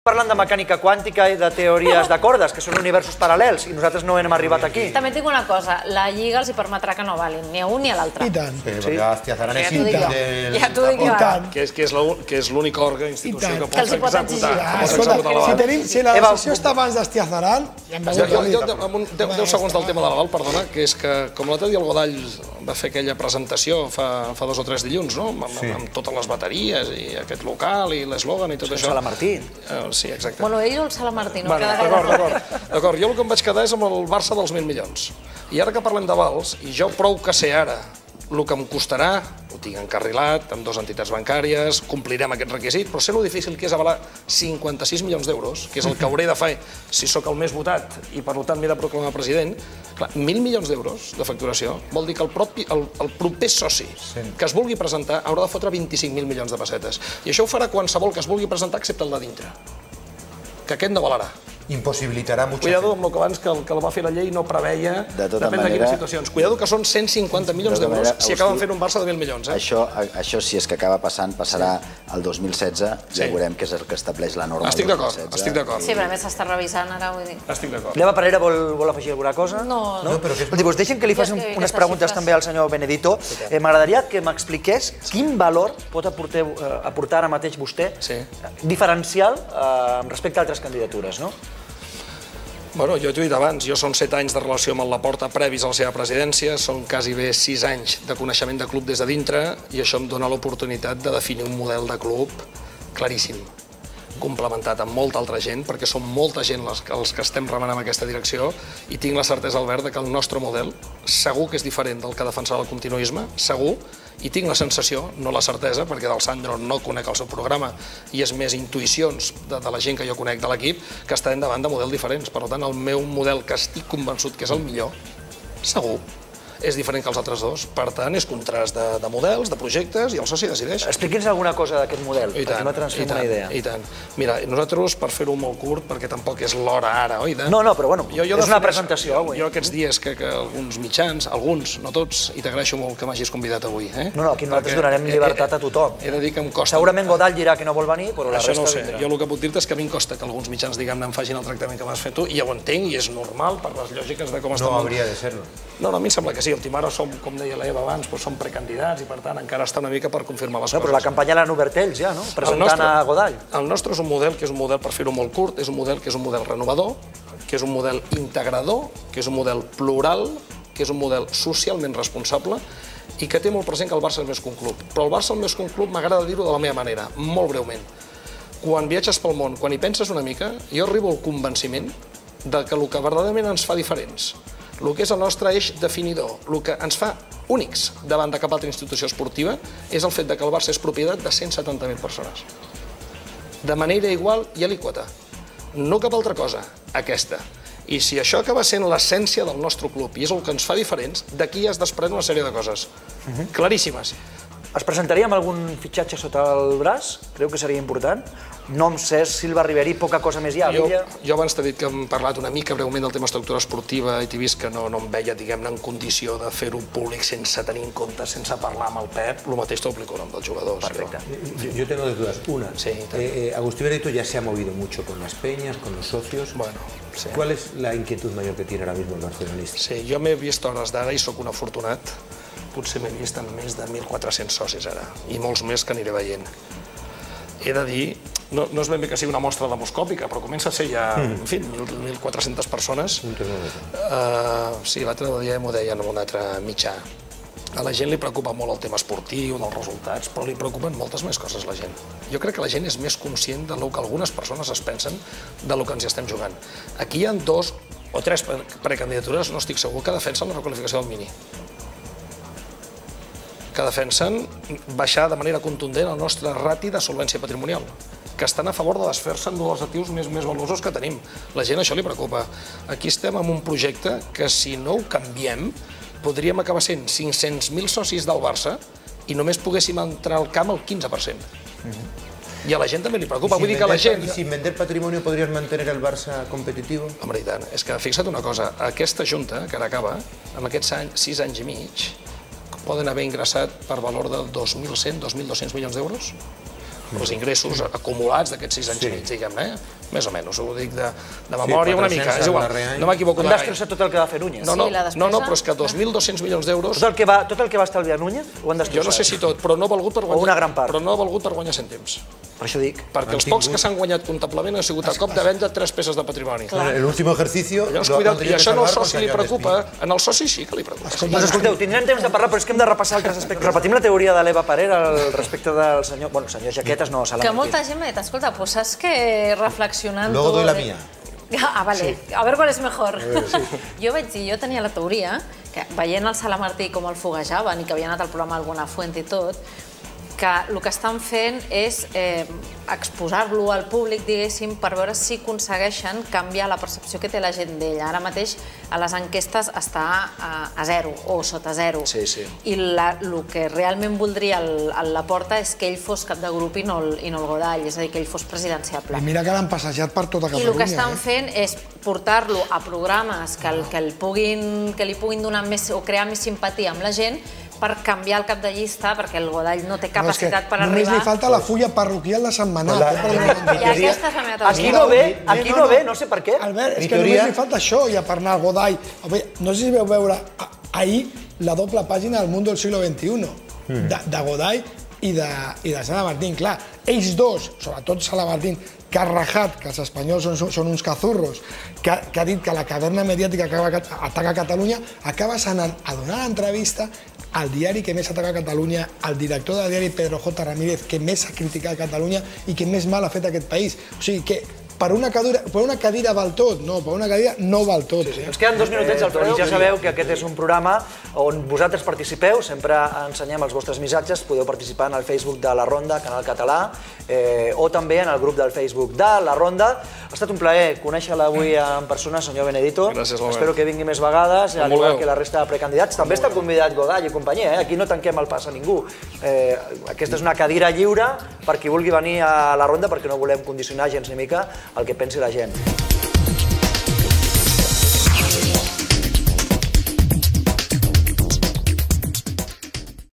parlant de mecànica quàntica i de teories de cordes, que són universos paral·lels, i nosaltres no hem arribat aquí. També et dic una cosa, la Lliga els hi permetrà que no valin ni a un ni a l'altre. I tant. Perquè Astiazaran és íntim del... Ja t'ho dic jo. Que és l'únic òrgan, institució que pot executar. Si la decisió està abans d'Astiazaran... Amb 10 segons del tema de l'aval, perdona, que és que, com l'altre dia el Godall va fer aquella presentació fa 2 o 3 dilluns, no? Amb totes les bateries i aquest local i l'eslògan i tot això. Salamartí. Sí, exacte. Bueno, ell o el Salamartí, no? D'acord, jo el que em vaig quedar és amb el Barça dels 1.000 milions. I ara que parlem d'avals, i jo prou que sé ara el que em costarà, ho tinc encarrilat amb 2 entitats bancàries, complirem aquest requisit, però sé lo difícil que és avalar 56 milions d'euros, que és el que hauré de fer si sóc el més votat i per tant m'he de proclamar president. Clar, 1.000 milions d'euros de facturació vol dir que el proper soci que es vulgui presentar haurà de fotre 25.000 milions de pessetes. I això ho farà qualsevol que es vulgui presentar excepte el de dintre, que aquest no valerà. Impossibilitarà mucha Cuidado amb el que abans que el va fer la llei no preveia, depèn de quines situacions. Cuidado que són 150 milions d'euros si acaben fent un Barça de 1.000 milions. Això, si és que acaba passant, passarà el 2016, ja veurem què és el que estableix la norma. Estic d'acord, estic d'acord. Sí, però a més s'està revisant ara, vull dir. Estic d'acord. L'Eva Parera vol afegir alguna cosa? No. Deixem que li faci unes preguntes també al senyor Benedito. M'agradaria que m'expliqués quin valor pot aportar ara mateix vostè, diferencial respecte a altres candidatures, no? Bueno, jo t'ho he dit abans, jo són 7 anys de relació amb el Laporta previs a la seva presidència, són quasi bé 6 anys de coneixement de club des de dintre i això em dona l'oportunitat de definir un model de club claríssim, complementat amb molta altra gent, perquè som molta gent els que estem remant en aquesta direcció i tinc la certesa, Albert, que el nostre model segur que és diferent del que defensarà el continuisme, segur, i tinc la sensació, no la certesa, perquè del Sandro no conec el seu programa i és més intuïcions de la gent que jo conec de l'equip, que estarem davant de models diferents. Per tant, el meu model, que estic convençut que és el millor, segur, és diferent que els altres dos. Per tant, és contrast de models, de projectes, i el soci decideix. Expliqui'ns alguna cosa d'aquest model, perquè nosaltres ens fem una idea. I tant. Mira, nosaltres, per fer-ho molt curt, perquè tampoc és l'hora ara, oi? No, però bueno, és una presentació avui. Jo aquests dies que alguns mitjans, alguns, no tots, i t'agraeixo molt que m'hagis convidat avui. No, aquí nosaltres donarem llibertat a tothom. He de dir que em costa. Segurament Godall dirà que no vol venir, però la resta vindrà. Això no ho sé. Jo el que puc dir-te és que a mi em costa que alguns mitjans, diguem-ne, em facin el tractament que m'has fet tu, i ja ho entenc, i és normal per les lògiques de com està. No hauria de ser-ho. No, a mi em sembla que sí. El Timara som, com deia l'Eva abans, som precandidats i per tant encara està una mica per confirmar les coses. Però la campanya l'han obert ells ja, no? Presentant a Godall. El nostre és un model que és un model, per fer-ho molt curt, és un model que és un model renovador, que és un model integrador, que és un model plural, que és un model socialment responsable i que té molt present que el Barça és més que un club. Però el Barça és més que un club, m'agrada dir-ho de la meva manera, molt breument. Quan viatges pel món, quan hi penses una mica, jo arribo al convenciment de que el que verdaderament ens fa diferents, el que és el nostre eix definidor, el que ens fa únics davant de cap altra institució esportiva, és el fet que el Barça és propietat de 170.000 persones. De manera igual i alíquota. No cap altra cosa, aquesta. I si això acaba sent l'essència del nostre club i és el que ens fa diferents, d'aquí es desprèn una sèrie de coses claríssimes. Es presentaria amb algun fitxatge sota el braç? Creu que seria important? Nom, Cesc, Silva, Ribéry, poca cosa més hi ha. Jo abans t'he dit que hem parlat una mica breument del tema estructura esportiva i t'he vist que no em veia, diguem-ne, en condició de fer-ho públic sense tenir en compte, sense parlar amb el Pep. El mateix t'ho aplico amb els jugadors. Perfecte. Yo tengo dos dudas. Una, Agustín Benedito ya se ha movido mucho con las peñas, con los socios. Bueno, sí. ¿Cuál es la inquietud mayor que tiene ahora mismo el barcelonista? Sí, jo m'he vist a hores d'ara i sóc un afortunat. Potser m'he vist amb més de 1.400 socis ara, i molts més que aniré veient. He de dir, no és ben bé que sigui una mostra demoscòpica, però comença a ser ja, en fi, 1.400 persones. Sí, l'altre dia m'ho deien en un altre mitjà. A la gent li preocupa molt el tema esportiu, dels resultats, però li preocupen moltes més coses a la gent. Jo crec que la gent és més conscient del que algunes persones es pensen del que ens hi estem jugant. Aquí hi ha 2 o 3 precandidatures, no estic segur, que defensen la requalificació del Mini. Que defensen baixar de manera contundent el nostre rati de solvència patrimonial, que estan a favor de desfer-se en dels actius més valuosos que tenim. La gent això li preocupa. Aquí estem amb un projecte que, si no ho canviem, podríem acabar sent 500.000 socis del Barça i només poguéssim entrar al camp el 15%. I a la gent també li preocupa. Vull dir que la gent... ¿Y sin vender patrimonio podrías mantener el Barça competitivo? Home, i tant. És que fixa't una cosa, aquesta junta, que ara acaba, amb aquests 6 anys i mig, poden haver ingressat per valor de 2.100, 2.200 milions d'euros. Els ingressos acumulats d'aquests 6 anys i mig, diguem-ne. més o menys, ho dic de memòria una mica, és igual, no m'equivoco Han destrossat tot el que va fer Núñez. No, però és que 2.200 milions d'euros... Tot el que va estalviar Núñez ho han destrossat. Jo no sé si tot, però no ha valgut per guanyar... O una gran part. Però no ha valgut per guanyar cèntims. Per això dic. Perquè els pocs que s'han guanyat comptablement han sigut a cop de venda 3 peces de patrimoni. El último ejercicio... I això al soci li preocupa, al soci sí que li preocupa. Doncs escolteu, tindrem temps de parlar, però és que hem de repassar altres aspectes. Repetim la teoria de l'Eva Parera respecte del senyor... Bueno, senyor Jaquetes no, Sala Que Martín. molta gent m'ha dit, escolta, pues saps que reflexionant... Luego doy la mía. Ah, vale, a ver cuál es mejor. Jo vaig dir, jo tenia la teoria, que veient el Sala Martí com el foguejaven i que havia anat al programa Alguna Fuente i tot, que el que estan fent és exposar-lo al públic, diguéssim, per veure si aconsegueixen canviar la percepció que té la gent d'ell. Ara mateix a les enquestes està a 0 o sota 0. I el que realment voldria Laporta és que ell fos cap de grup i no el Godall, és a dir, que ell fos presidenciable. I mira que l'han passejat per tota Catalunya. I el que estan fent és portar-lo a programes que li puguin donar més o crear més simpatia amb la gent, per canviar el cap de llista, perquè el Godall no té capacitat per arribar... Només li falta la fulla parroquial de setmanal. I aquesta és la meva teoria. Aquí no ve, no sé per què. Albert, és que només li falta això, ja per anar al Godall. No sé si vau veure ahir la doble pàgina del Mundo del siglo XXI, de Godall i de Sala Martín. Clar, ells dos, sobretot Sala Martín, que ha rajat que els espanyols són uns cazurros, que ha dit que la caverna mediàtica que ataca Catalunya, acabes anant a donar l'entrevista al diari que més ataca Catalunya, al director del diari Pedro J. Ramírez, que més ha criticat Catalunya i que més mal ha fet aquest país. O sigui que per una cadira val tot, no, per una cadira no val tot. Ens queden 2 minutets al programa. Ja sabeu que aquest és un programa on vosaltres participeu, sempre ensenyem els vostres missatges, podeu participar en el Facebook de La Ronda, Canal Català, o també en el grup del Facebook de La Ronda. Ha estat un plaer conèixer-la avui en persona, senyor Benedito. Gràcies, Albert. Espero que vingui més vegades, al igual que la resta de precandidats. També està convidat Godall i companyia, aquí no tanquem el pas a ningú. Aquesta és una cadira lliure per qui vulgui venir a La Ronda, perquè no volem condicionar gens ni mica el que pensi la gent.